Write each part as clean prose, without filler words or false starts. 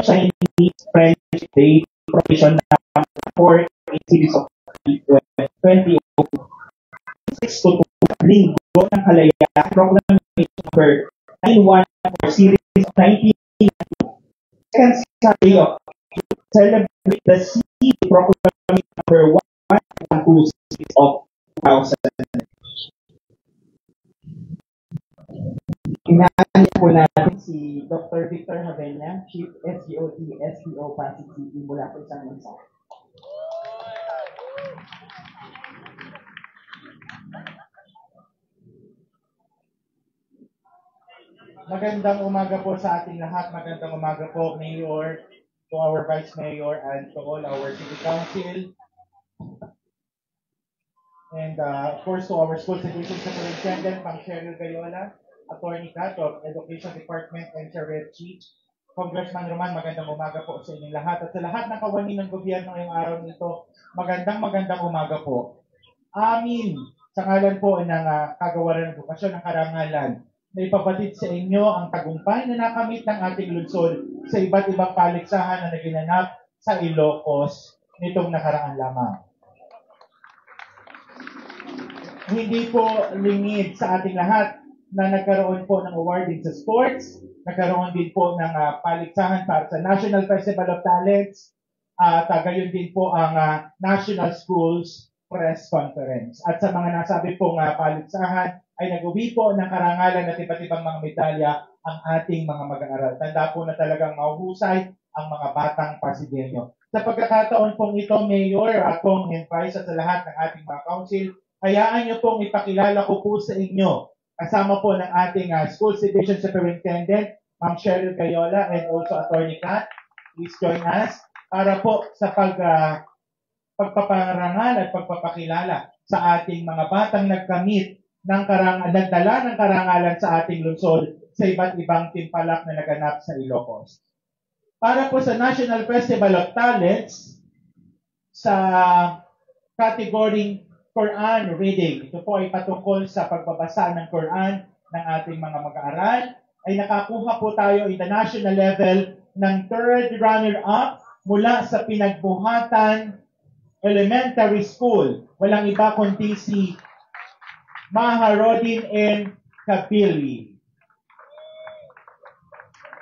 Chinese French Day provision for a series of 2006 to 2 Linggo ng Kalayaan Proclamation number 91 for series of 1992. Second Sunday of celebrate the CE Proclamation number 126 of 2000. Inaanap po natin si Dr. Victor Javena, Chief SGOT, SPO Pasig City mula po isang bansa. Magandang umaga po sa ating lahat. Magandang umaga po, Mayor, to our Vice Mayor, and to all our City Council. And of course, to our School Division Superintendent, Ma'am Cheryl Gayola, Attorney Kat of Education Department and Sheriff Chief. Congressman Roman, magandang umaga po sa inyong lahat. At sa lahat ng kawani ng gobyerno ngayong araw nito, magandang umaga po. Amin. Sa ngalan po ng Kagawaran ng Edukasyon ng Karangalan, na ipapatid sa inyo ang tagumpay na nakamit ng ating lungsod sa iba't ibang paligsahan na naginanap sa Ilocos nitong nakaraan lamang. Hindi po lingid sa ating lahat na nagkaroon po ng awarding sa sports, nagkaroon din po ng paligsahan para sa National Festival of Talents, at gayon din po ang National Schools Press Conference. At sa mga nasabi pong paligsahan, ay nag-uwi po ng karangalan at iba't ibang mga medalya ang ating mga mag-aaral. Tanda po na talagang mahuhusay ang mga batang Pasigenyo. Sa pagkakataon pong ito, Mayor, akong advice sa lahat ng ating mga council, hayaan niyo pong ipakilala ko po sa inyo kasama po ng ating School Division Superintendent, Ma'am Cheryl Gayola, and also Attorney Kat. Please join us para po sa pagpaparangal at pagpapakilala sa ating mga batang nagkamit ng nagdala ng karangalan sa ating lungsod sa iba't ibang timpalak na naganap sa Ilocos. Para po sa National Festival of Talents, sa category Quran reading. Ito po ay patungkol sa pagbabasa ng Quran ng ating mga mag-aaral. Ay nakakuha po tayo international level ng third runner-up mula sa Pinagbuhatan Elementary School. Walang iba kundi si Maharodin N. Kabili.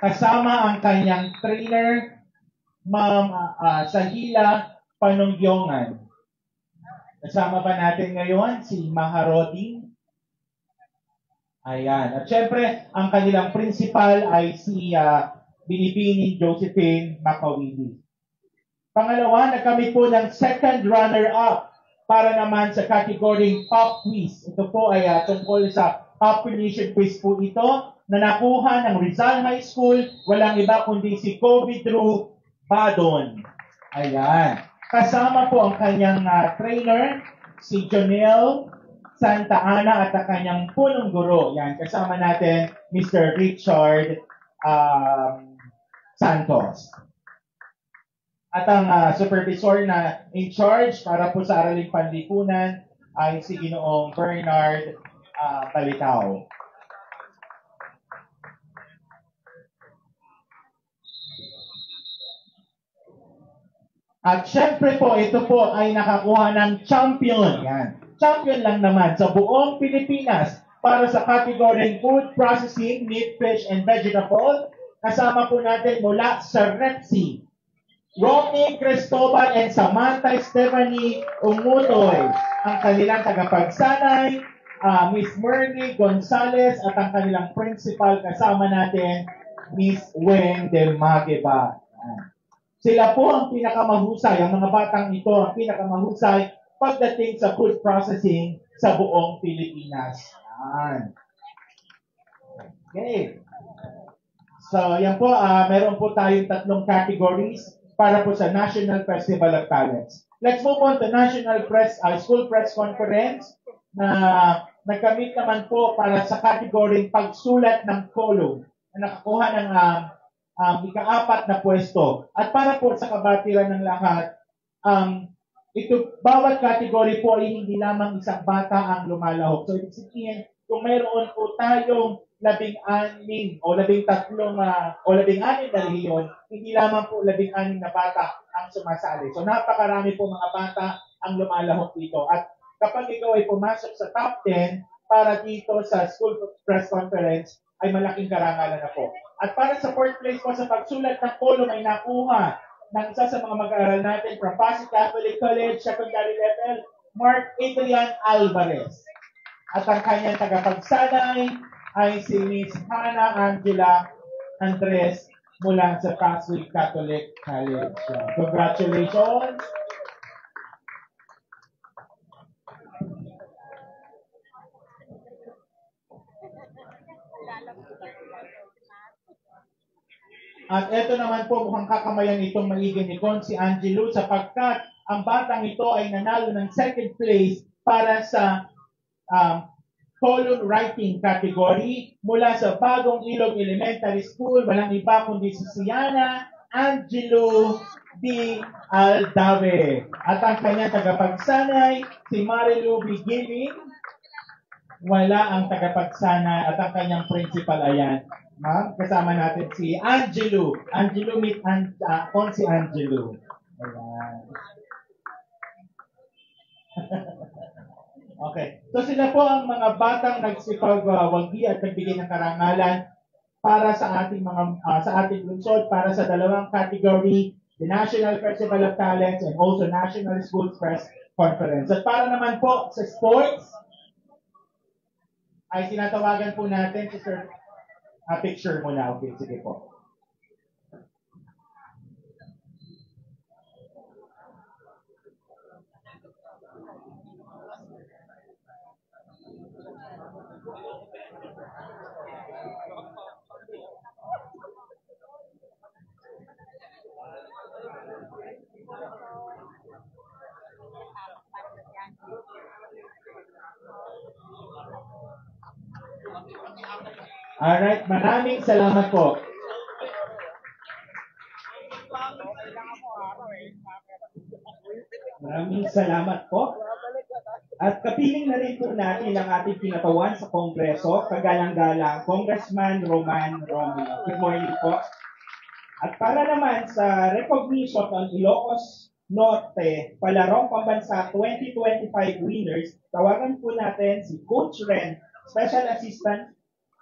Kasama ang kanyang trainer, Ma'am Sahila Panungyongan. Kasama pa natin ngayon si Maharodin. Ayan. At syempre, ang kanilang principal ay si Binibining Josephine Macawili. Pangalawa, nagkamit po ng second runner-up para naman sa category Pop Quiz. Ito po ay tungkol sa population quiz po ito na nakuha ng Rizal High School. Walang iba kundi si Kobe Drew Badon. Ayan. Kasama po ang kanyang trainer, si Jonel Santa Ana at ang kanyang punong guro. Yan, kasama natin, Mr. Richard Santos. At ang supervisor na in charge para po sa Araling Panlipunan ay si Ginoong Bernard Balitao. At syempre po, ito po ay nakakuha ng champion. Yan. Champion lang naman sa buong Pilipinas para sa category Food Processing, Meat, Fish, and Vegetable. Kasama po natin mula sa REPSI, Romy Cristobal and Samantha Stephanie Umutoy. Ang kanilang tagapagsanay, Miss Merly Gonzalez, at ang kanilang principal kasama natin, Miss Wen Del Mageba. Sila po ang pinakamahusay, ang mga batang ito ang pinakamahusay pagdating sa food processing sa buong Pilipinas. Yan. Okay. So, yan po, meron po tayong 3 categories para po sa National Festival of Talents. Let's move on to National School Press Conference na nagkamit naman po para sa category pagsulat ng column na nakakuha ng ika-4 na pwesto. At para po sa kabatiran ng lahat, bawat category po ay hindi lamang isang bata ang lumalahok. So, ibig sabihin, kung mayroon po tayong labing-anim o labing-tatlong o labing-anim na rehiyon, hindi lamang po labing-anim na bata ang sumasali. So napakarami po mga bata ang lumalahok dito. At kapag ikaw ay pumasok sa top 10 para dito sa school press conference, ay malaking karangalan na po. At para sa fourth place po sa pagsulat ng polo, may nakuha ng isa sa mga mag-aaral natin from Pasig Catholic College, secondary level, Mark Adrian Alvarez. At ang kanyang tagapagsanay ay si Miss Hannah Angela Andres mula sa Pasig Catholic College. Congratulations! At ito naman po, mukhang kakamayan itong maiging ni Con si Angelo sapagkat ang batang ito ay nanalo ng second place para sa column writing category mula sa Bagong Ilog Elementary School. Walang iba kundi si Siana Angelo D. Aldave. At ang kanyang tagapagsanay, si Marilu Beginning. Wala ang tagapagsanay at ang kanyang principal, ayan. Ma'am, kasama natin si Angelo. Angelo meet on si Angelo. Ayan. Okay. So sila po ang mga batang nagsipagwagi at nagbigay ng karangalan para sa ating sa ating lungsod para sa dalawang category, the National Festival of Talents and also National Schools Press Conference. At para naman po sa sports, ay tinatawagan po natin si Sir. Picture muna. Okay, sige po. Alright, maraming salamat po. Maraming salamat po. At kapiling na rin po natin ang ating pinatawan sa Kongreso, kagalang-galang Congressman Roman Romeo. Good morning po. At para naman sa recognition ng Ilocos Norte Palarong Pambansa 2025 winners, tawagan po natin si Coach Ren, Special Assistant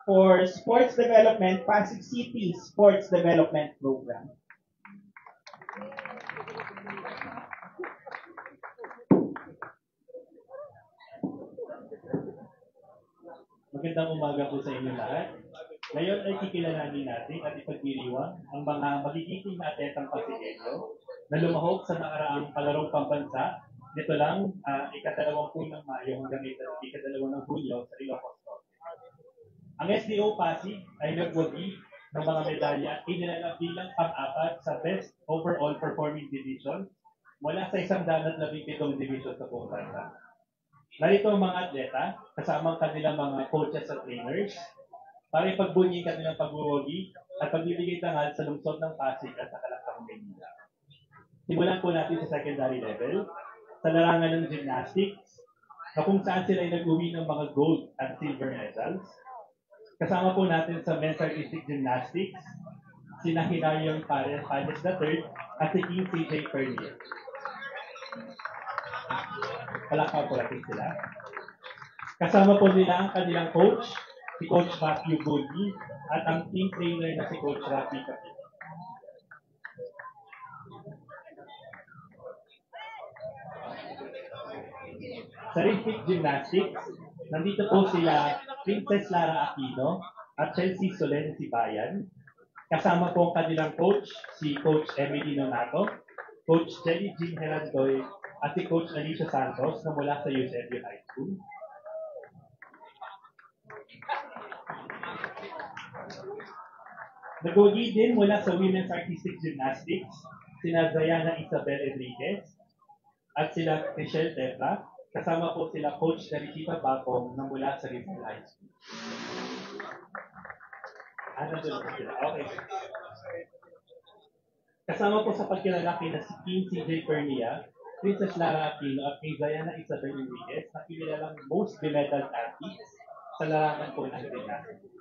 for Sports Development, Pasig City Sports Development Program. Magandang umaga po sa inyo lahat. Ngayon ay kikilalanin natin at ipagdiriwang ang mga magiging atletang Pasigenyo na lumahok sa nakaraang palarong pambansa nito lang ika-2 ng Mayo hanggang ika-2 ng Hulyo sa Ilocos Norte. Ang SDO Pasig ay nagwagi ng mga medalya at inilalang bilang pang-apat sa Best Overall Performing Division mula sa 117 division sa buong bansa. Narito ang mga atleta, kasama ang kanilang mga coaches at trainers, para ipagbunyi ang kanilang pagwawagi at pagbibigay tanghal sa lungsod ng Pasig at sa Kalakang Maynila. Simulan po natin sa secondary level, sa larangan ng gymnastics, na kung saan sila ay nag-uwi ng mga gold at silver medals. Kasama po natin sa men's artistic gymnastics, sina Hilaryong Pares III at si King CJ Pernier. Palakpakan po natin sila. Kasama po nila ang kanilang coach, si Coach Matthew Goldie, at ang team trainer na si Coach Rafi Kapit. Sa rhythmic gymnastics, nandito po sila Princess Lara Aquino at Chelsea Solen Sibayan. Kasama po ang kanilang coach, si Coach Emily Nonato, Coach Jelly Jean Herandoy, at si Coach Alicia Santos na mula sa Eusebio High School. Nagwagi din mula sa Women's Artistic Gymnastics, sina Zayana Isabel Enriquez at sila Michelle Tetra. Kasama po sila Coach Teresita Bacong na mula sa Rizal High School. Doon po sila. Okay. Kasama po sa pagkilalaki na si King CJ Pernia, Princess Lara Aquino at kay Zayana Isabel Enriquez na kinilalang most bemedaled athletes sa larangan po ng gymnastics.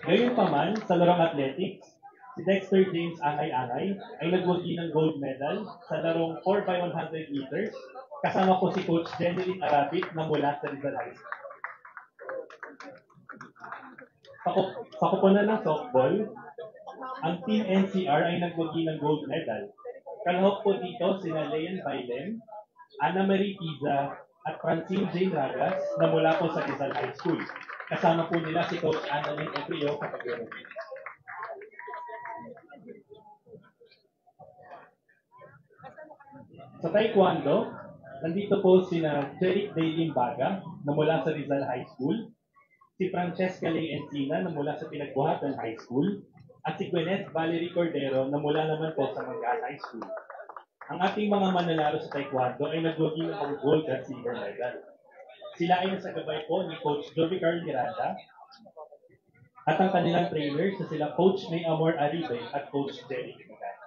Gayunpaman, sa larong athletics, si Dexter James Angay-Angay ay nagwagi ng gold medal sa larong 4x100 meters kasama po si Coach Jeneline Arapit na mula sa Rizal High School. Sa kupunan ng softball, ang Team NCR ay nagwagi ng gold medal. Kalahok po dito sina Leon Bailen, Ana Marie Pizza, at Francine Jane Ragas na mula po sa Rizal High School. Kasama po nila si Coach Annalyn Efrio kapag sa Taekwondo, nandito po sina Jeric Daylin Baga na mula sa Rizal High School, si Francesca Lay Encina na mula sa Pinagbuhatan High School, at si Gwyneth Valerie Cordero na mula naman po sa Mangaan High School. Ang ating mga manlalaro sa Taekwondo ay nagwagi ng gold at silver medal. Sila ay nasagabay po ni Coach Joey Carl Miranda at ang kanilang trainers na sila Coach May Amor Aribe at Coach Jerry Magana.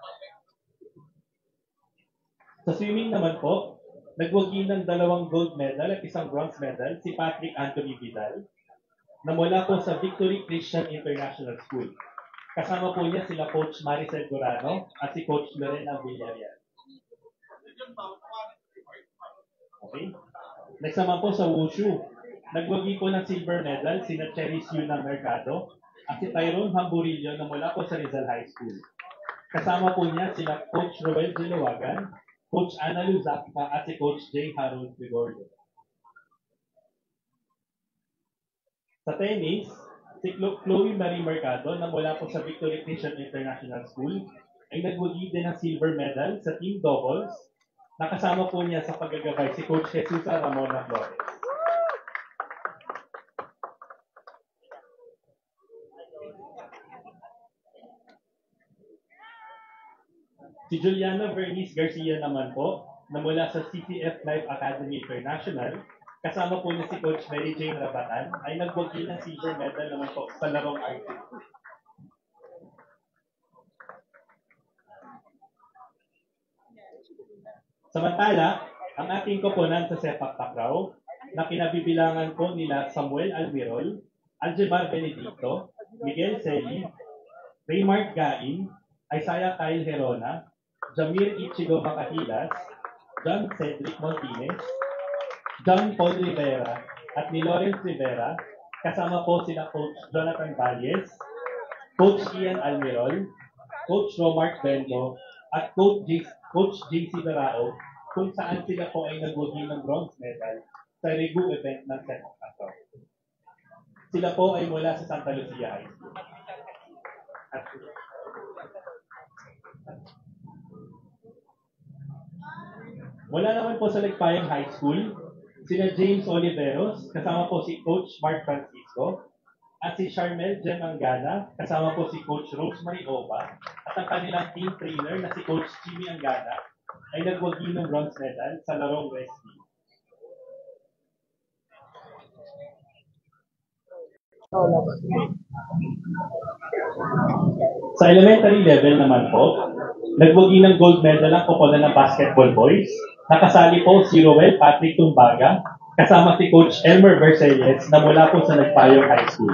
Sa swimming naman po, nagwagi ng 2 gold medal at 1 bronze medal si Patrick Anthony Vidal na mula po sa Victory Christian International School. Kasama po niya sila Coach Maricel Durano at si Coach Lorena Villarreal. Okay. Next naman po sa Wushu, nagwagi po ng silver medal sina Cheris Yuna Mercado at si Tyrone Hamburillo na mula po sa Rizal High School. Kasama po niya sila Coach Roel Gilawagan, Coach Ana Luzakpa at si Coach J. Harold Gregorio. Sa tennis, si Chloe Marie Mercado na mula po sa Victory Christian International School ay nagwagi din ng silver medal sa team doubles. Nakasama po niya sa paggagabay si Coach Jesus Ramona Flores. Si Juliana Vernice Garcia naman po, na mula sa CCF Life Academy International, kasama po niya si Coach Mary Jane Rabatan, ay nagwagi ng silver medal naman po sa larong archery. Samantala, ang ating koponan sa sepak takraw na kinabibilangan po nila Samuel Almirol, Aljemar Benedicto, Miguel Celi, Raymart Gain, Isaiah Kyle Herona, Jamir Ichigo Makahilas, John Cedric Montines, John Paul Rivera, at ni Lawrence Rivera, kasama po sila Coach Jonathan Valles, Coach Ian Almirol, Coach Romart Bendo, at Coach JC Barao, kung saan sila po ay nagwagi ng bronze medal sa Regu event ng sepak takraw. Sila po ay mula sa Santa Lucia High School. Mula naman po sa Ligpayang High School, sina James Oliveros, kasama po si Coach Mark Francisco, at si Charmel Jem Angana, kasama po si Coach Rosemary Oba, at ang kanilang team trainer na si Coach Jimmy Angana, ay nagwagi ng bronze medal sa larong wrestling. Sa elementary level naman po, nagwagi ng gold medal ang koponan ng basketball boys. Nakasali po si Roel Patrick Tumbaga, kasama si Coach Elmer Vercelles na mula po sa Nagpayong High School.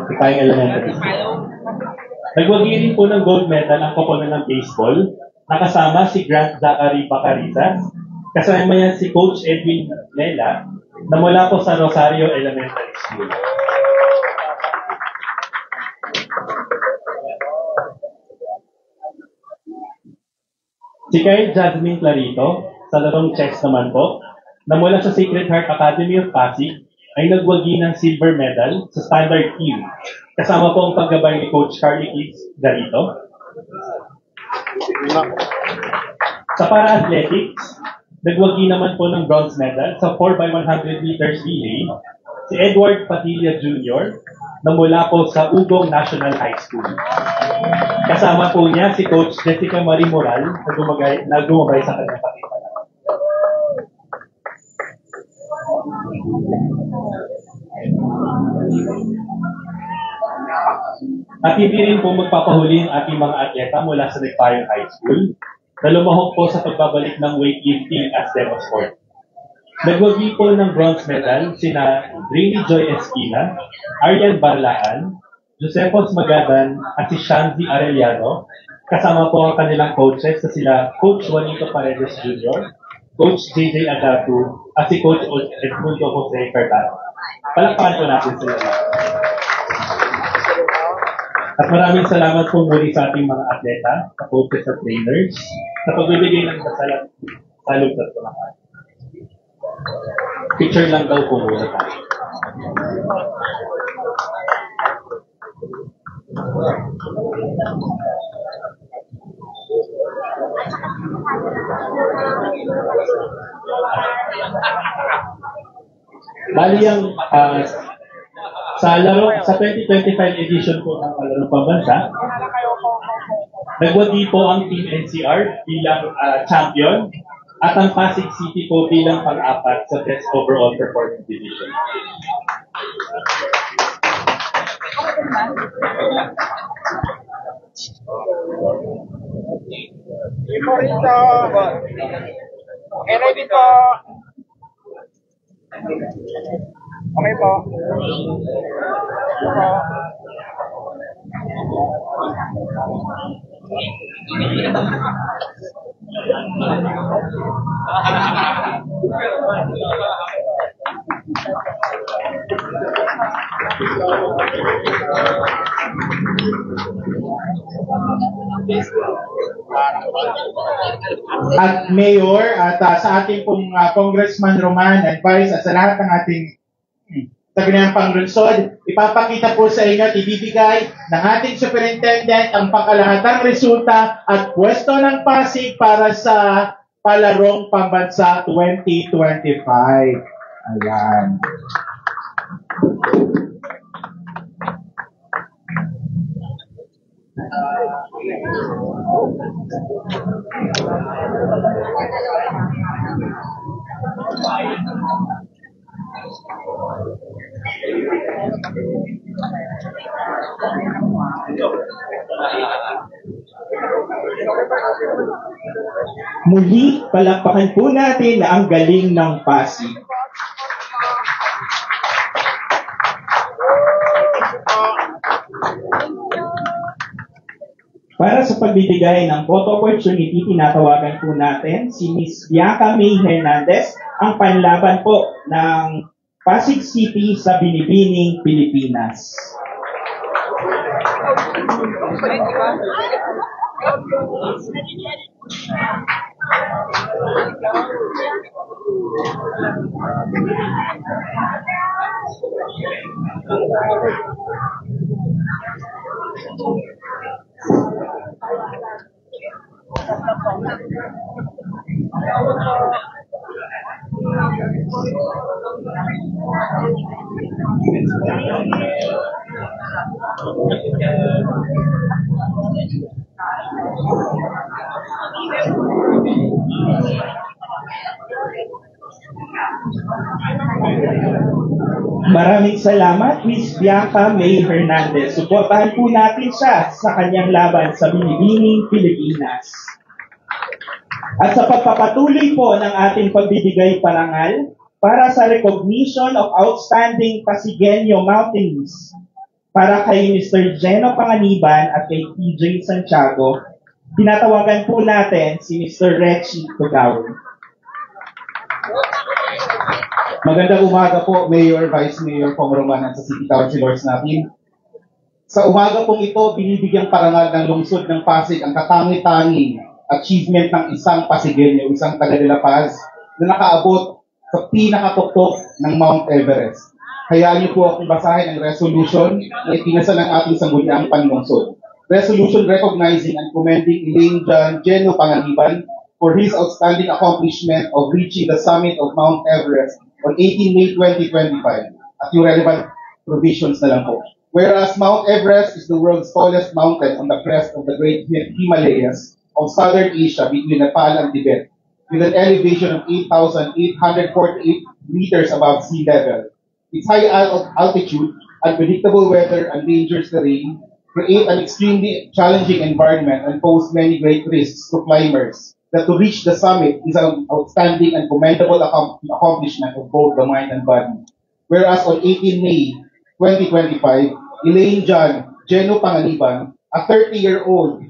Nagpayong elementary. Nagwagi rin po ng gold medal ang koponan ng baseball. Nakasama si Grant Zachary Bacarizas, kasama niya si Coach Edwin Nela, na mula po sa Rosario Elementary School. Si Kyle Jasmine Clarito, sa larong chess naman po, na mula sa Sacred Heart Academy of Pasig, ay nagwagi ng silver medal sa standard team. Kasama po ang paggabay ni Coach Carly Kids Garito. Sa para-athletics, nagwagi naman po ng bronze medal sa 4x100 meters relay si Edward Padilla Jr. na mula po sa Ugong National High School. Kasama po niya si Coach Jessica Marie Moral na gumabay sa kanyang kapitbahay. At hindi rin po magpapahuli ang ating mga atleta mula sa Nagpayong High School na lumahok po sa pagbabalik ng weightlifting as demo sport. Nagwagi po ng bronze medal sina Rini Joy Esquila, Arian Barlaan, Josepos Magadan at si Shanzi Arellano. Kasama po ang kanilang coaches na sila Coach Juanito Paredes Jr., Coach JJ Agatu, at si Coach Edmundo Jose Cartano. Palakpakan po natin sila. At maraming salamat po muli sa ating mga atleta, sa coaches at trainers, sa pagbibigay ng salud at palakan. Picture lang daw po muna tayo. Bali ang sa 2025 edition po ng Larong Pambansa, nagwagi po ang Team NCR bilang champion at ang Pasig City po bilang pang-apat sa Best Overall Performance Division. Dito rito. Okay dito. Okay po. At Mayor at sa ating pong Congressman Roman and Vice at sa lahat ng ating Taginang Panglungsod, ipapakita po sa inyo at ibibigay ng ating superintendent ang pangkalahatang resulta at pwesto ng Pasig para sa Palarong Pambansa 2025. Ayan. Muli, palakpakan po natin na ang galing ng Pasig. Para sa pagbibigay ng photo opportunity, tinatawagan po natin si Ms. Bianca May Hernandez, ang panlaban po ng Pasig City sa Binibining, Pilipinas. Maraming salamat, Ms. Bianca May Hernandez. Suportahan po natin siya sa kanyang laban sa Binibining, Pilipinas. At sa pagpapatuloy po ng ating pagbibigay parangal para sa recognition of outstanding Pasigueño Mountaineers para kay Mr. Geno Panganiban at kay TJ Santiago, tinatawagan po natin si Mr. Rechi Tugaw. Magandang umaga po, Mayor, Vice Mayor, Pong Roman at sa City Councilors natin. Sa umaga pong ito, binibigyang parangal ng lungsod ng Pasig ang katangi-tanging achievement ng isang Pasigueño, isang taga de La Paz, na nakaabot sa pinakatuktok ng Mount Everest. Hayaan niyo po akong basahin ang resolution na itinasa ng ating sangguniang panlungsod. Resolution recognizing and commending Elaine John Geno Panganiban for his outstanding accomplishment of reaching the summit of Mount Everest on 18 May 2025 at yung relevant provisions na lang po. Whereas Mount Everest is the world's tallest mountain on the crest of the Great Himalayas of Southern Asia between Nepal and Tibet, with an elevation of 8,848 meters above sea level. Its high altitude, unpredictable weather, and dangerous terrain create an extremely challenging environment and pose many great risks to climbers, that to reach the summit is an outstanding and commendable accomplishment of both the mind and body. Whereas on 18 May 2025, Elaine John Geno Panganiban, a 30-year-old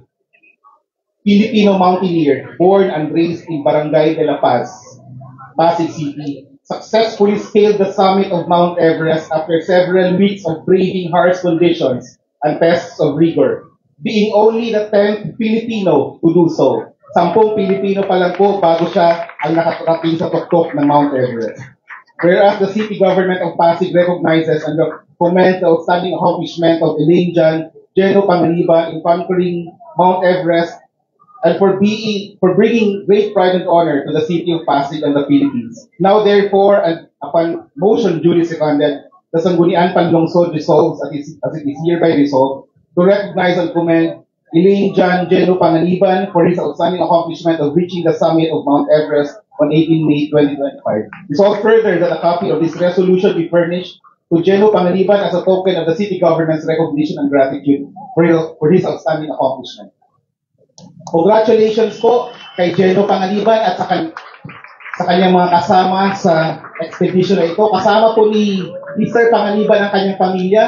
Filipino mountaineer born and raised in Barangay de la Paz, Pasig City, successfully scaled the summit of Mount Everest after several weeks of braving harsh conditions and tests of rigor, being only the 10th Filipino to do so. 10 Pilipino pa lang po bago siya ang nakarating sa tuktok ng Mount Everest. Whereas the city government of Pasig recognizes and commends the outstanding accomplishment of Elaine John Geno Panganiban in conquering Mount Everest and for bringing great pride and honor to the city of Pasig and the Philippines. Now therefore, and upon motion duly seconded, the Sangguniang Panlungsod resolves as it is hereby resolved to recognize and commend Elaine John Geno Panganiban for his outstanding accomplishment of reaching the summit of Mount Everest on 18 May 2025. Resolve further that a copy of this resolution be furnished to Geno Panganiban as a token of the city government's recognition and gratitude for his outstanding accomplishment. Congratulations po kay Geno Panganiban at sa kanyang mga kasama sa expedition na ito. Kasama po ni Mr. Panganiban ang kanyang pamilya.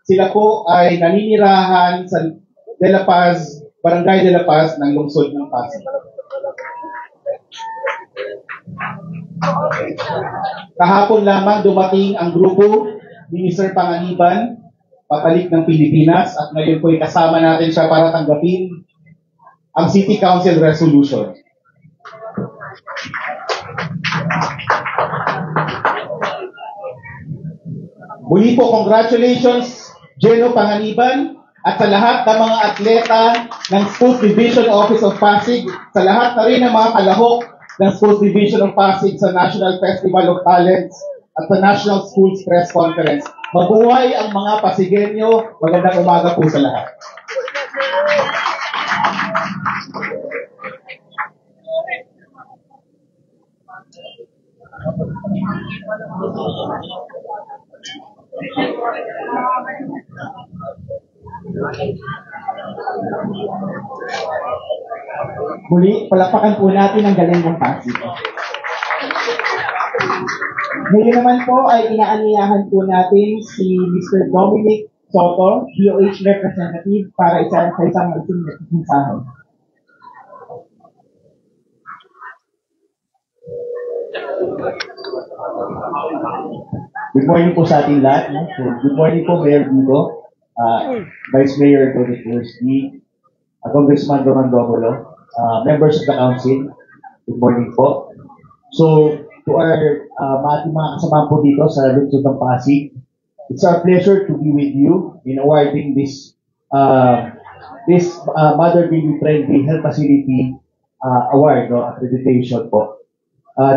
Sila po ay naninirahan sa De La Paz, Barangay de la Paz ng lungsod ng Pasig. Kahapon lamang dumating ang grupo ni Mr. Panganiban papalik ng Pilipinas at ngayon po kasama natin siya para tanggapin ang City Council Resolution. Muli po, congratulations, Geno Panganiban, at sa lahat ng mga atleta ng Sports Division Office of Pasig, sa lahat na rin ng mga kalahok ng Sports Division of Pasig sa National Festival of Talents at sa National Schools Press Conference. Mabuhay ang mga Pasigenyo. Magandang umaga po sa lahat. Muli, palakpakan po natin ang galing ng Pasig. Ngayon naman po ay inaanyayahan po natin si Mr. Dominic Soto, DOH Representative, para sa isang mensahe. Good morning po sa ating lahat. No? So, good morning po, Mayor Vigo, Vice Mayor Tony Tursky, Congressman Roman Romulo, members of the council. Good morning po. So, to our ating mga kasama po dito sa lungsod ng Pasig, it's our pleasure to be with you in awarding this Mother Baby Friendly Health Facility award, no, accreditation po.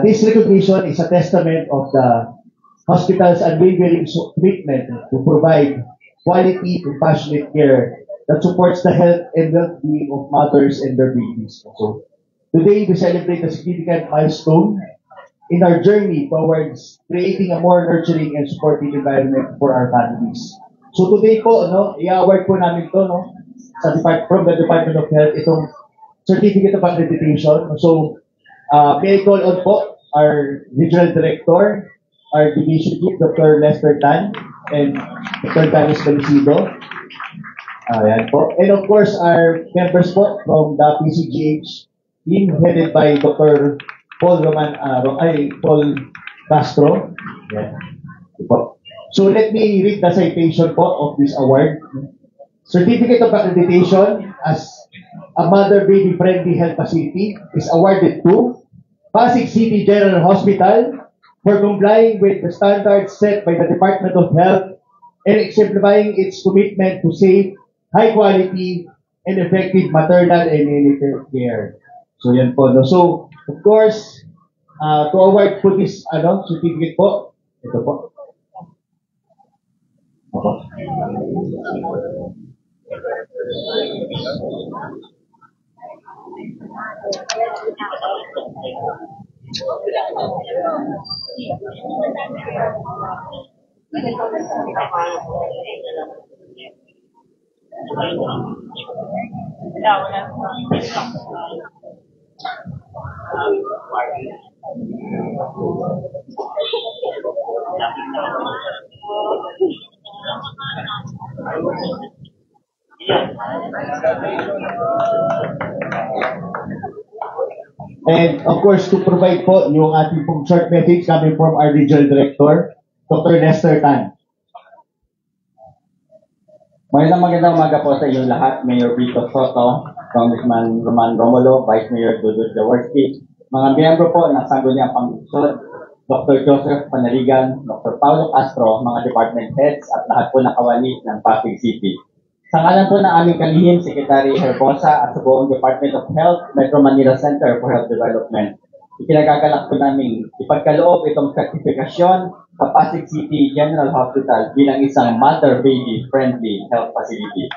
This recognition is a testament of the hospital's unwavering commitment to provide quality, compassionate care that supports the health and well-being of mothers and their babies. So, today we celebrate a significant milestone in our journey towards creating a more nurturing and supportive environment for our families. So today po, i-award po namin to, from the Department of Health, itong Certificate of Accreditation. So, may I call on po our Regional Director, our Division Chief, Dr. Lester Tan, and Dr. Carlos Balicido. Ayan po. And of course, our members po from the PCGH team headed by Dr. Paul Castro. Yeah. So let me read the citation po of this award. Certificate of Accreditation as a Mother-Baby Friendly Health Facility is awarded to Pasig City General Hospital for complying with the standards set by the Department of Health and exemplifying its commitment to safe, high quality, and effective maternal and neonatal care. So yan po. No? So, of course, to award po this certificate po, ito po. And of course, to provide po yung ating pong short message coming from our regional director, Dr. Lester Tan. Magandang umaga po sa inyong lahat, Mayor Vito Soto, Congressman Roman Romulo, Vice Mayor Dudut Jaworski, mga miyembro po ng Sangguniang Panglungsod, Dr. Joseph Panaligan, Dr. Paulo Castro, mga department heads at lahat po nakawali ng Pasig City. Sa ngalan po ng aming kalihim, Secretary Herbosa at sa buong Department of Health, Metro Manila Center for Health Development, ikinagagalak po namin ipagkaloob itong sertifikasyon sa Pasig City General Hospital bilang isang mother-baby friendly health facility.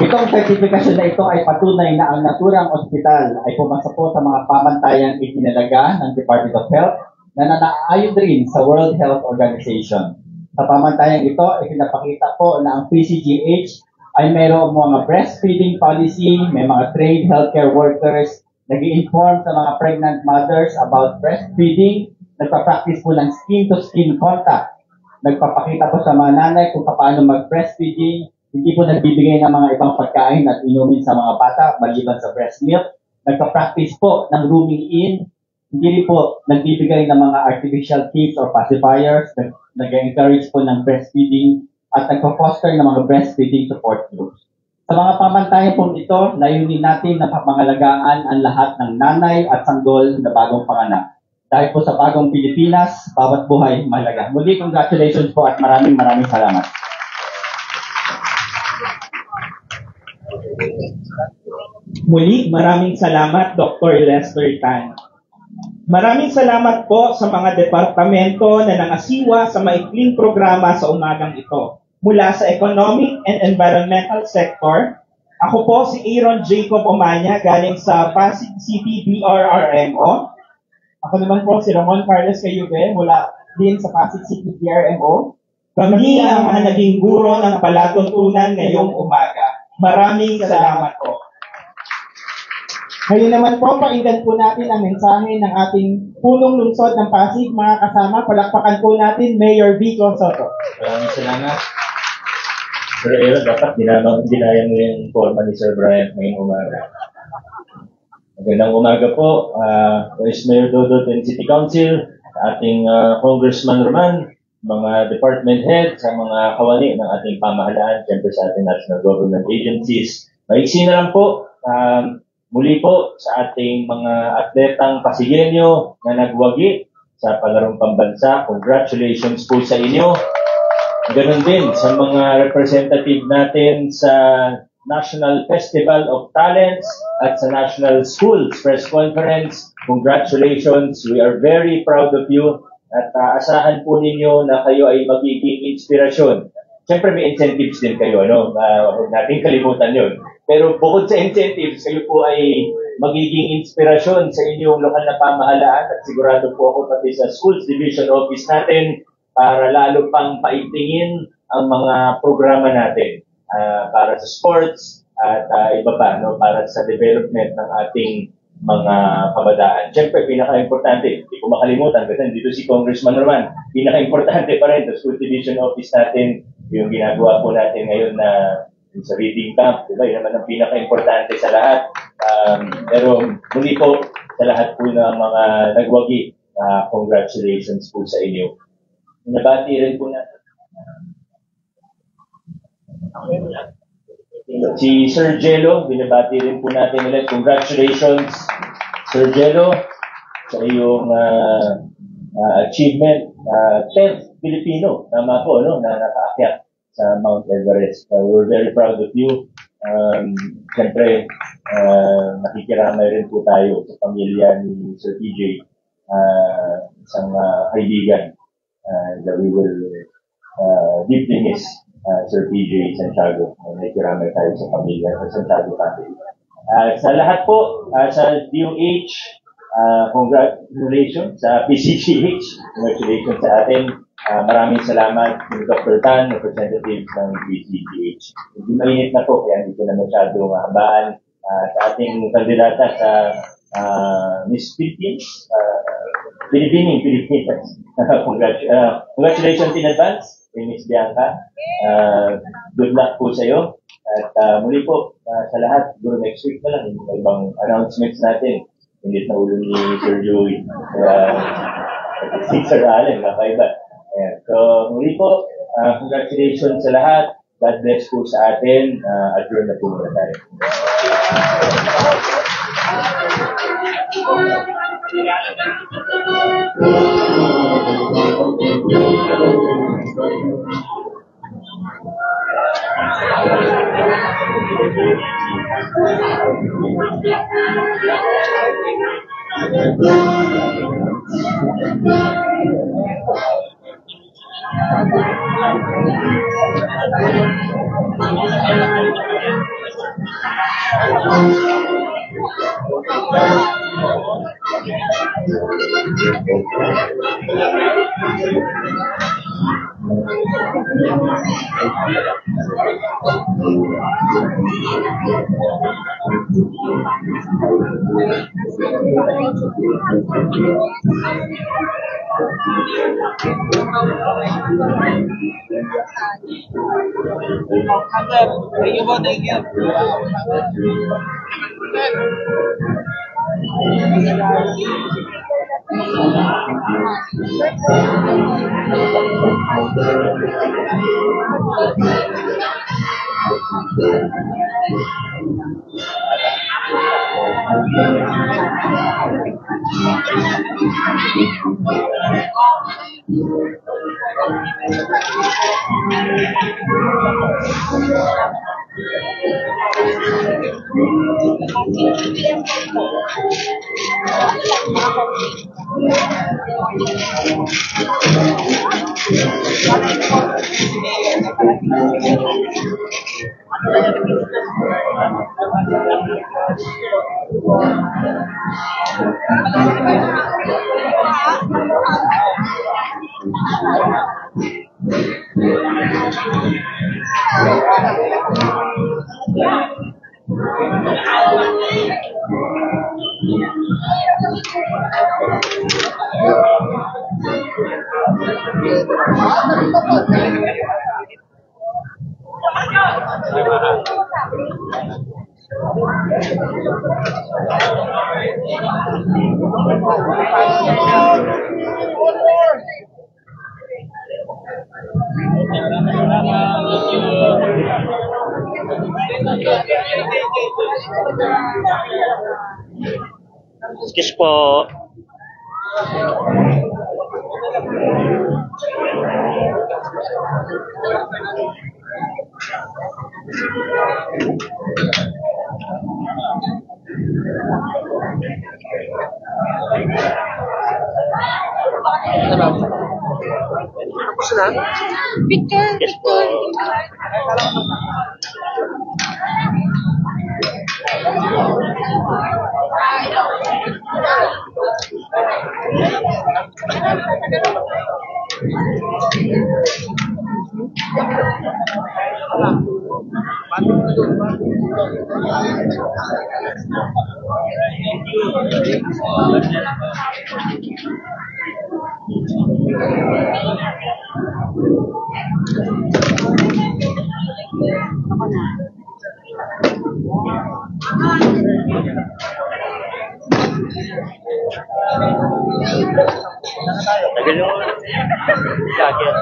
Itong sertifikasyon na ito ay patunay na ang naturang ospital ay pumasa po sa mga pamantayang itinalaga ng Department of Health na nanaayon rin sa World Health Organization. Sa pamantayang ito, ipinapakita po na ang PCGH ay mayroong mga breastfeeding policy, may mga trained healthcare workers, nag-i-inform sa mga pregnant mothers about breastfeeding, nagpa-practice po ng skin-to-skin contact, nagpapakita po sa mga nanay kung paano mag-breastfeeding, hindi po nagbibigay ng mga ibang pagkain at inumin sa mga bata maliban sa breast milk, nagpa-practice po ng rooming in, hindi rin po nagbibigay ng mga artificial teats or pacifiers, nag-encourage po ng breastfeeding at nagpo-foster ng mga breastfeeding support groups. Sa mga pamantayan po ito, layunin natin na pangalagaan ang lahat ng nanay at sanggol na bagong panganak. Dahil po sa bagong Pilipinas, bawat buhay mahalaga. Muli, congratulations po at maraming salamat. Muli, maraming salamat, Dr. Lester Tan. Maraming salamat po sa mga departamento na nangasiwa sa maikling programa sa umagang ito. Mula sa Economic and Environmental Sector, ako po si Aaron Jacob Omanya galing sa Pasig City DRRMO. Ako naman po si Ramon Carlos Cayube mula din sa Pasig City DRMO. Kami ang mga naging guro ng palatuntunan ngayong umaga. Maraming salamat po. Ngayon naman po, pakinggan po natin ang mensahe ng ating punong lungsod ng Pasig. Mga kasama, palakpakan po natin Mayor Vico Soto. Maraming salamat. Sir Aaron, dapat dinaya mo yung forma ni Sir Brian ngayong umaga. Magandang umaga po, Vice Mayor Dodot and City Council, ating Congressman Roman, mga department head, sa mga kawani ng ating pamahalaan, siyempre sa ating national government agencies. Maiksi na lang po, muli po sa ating mga atletang Pasigueño na nagwagi sa palarong pambansa. Congratulations po sa inyo. Ganon din sa mga representative natin sa National Festival of Talents at sa National Schools Press Conference. Congratulations. We are very proud of you at asahan po ninyo na kayo ay magiging inspirasyon. Siyempre may incentives din kayo, ano? Huwag natin kalimutan yun. Pero bukod sa incentives, kayo po ay magiging inspirasyon sa inyong lokal na pamahalaan at sigurado po ako pati sa Schools Division Office natin para lalo pang paigtingin ang mga programa natin para sa sports at iba pa, no? Para sa development ng ating mga kabataan. Siyempre, pinaka-importante, hindi ko makalimutan kasi dito si Congressman Roman, pinaka-importante pa rin sa School Division Office natin, yung ginagawa po natin ngayon na sa reading camp, diba? Yun naman ang pinaka-importante sa lahat. Pero muli po sa lahat po ng mga nagwagi, congratulations po sa inyo. Nabati rin po natin. Si Sir Jello, binabati rin po natin ulit. Congratulations, Sir Jello, sa iyong achievement. 10th Filipino, tama po, no, na nakaakyat sa Mount Everest. We're very proud of you. Siyempre, nakikiramay rin po tayo sa pamilya ni Sir PJ, isang kaibigan that we will deeply miss. Sir PJ Santiago, nakikiramay tayo sa pamilya sa Santiago family. Sa lahat po, sa DOH, congratulations sa PCGH, congratulations sa atin. Maraming salamat kay Dr. Tan, representative ng PCGH. Hindi mainit na po, kaya hindi ko na masyadong habaan. sa ating kandidata sa Miss Philippines, Binibining Philippines. Congratulations in advance, Miss Bianca. Good luck po sa iyo. At muli po, sa lahat, siguro next week na lang, yung ibang announcements natin. Hindi na ulo ni Sir Joey. Si Sir Allen, kakaiba. So, muli po, congratulations sa lahat. God bless po sa atin. Adjourn na po muna tayo. Excuse po. Yes po. Tagal yung jacket.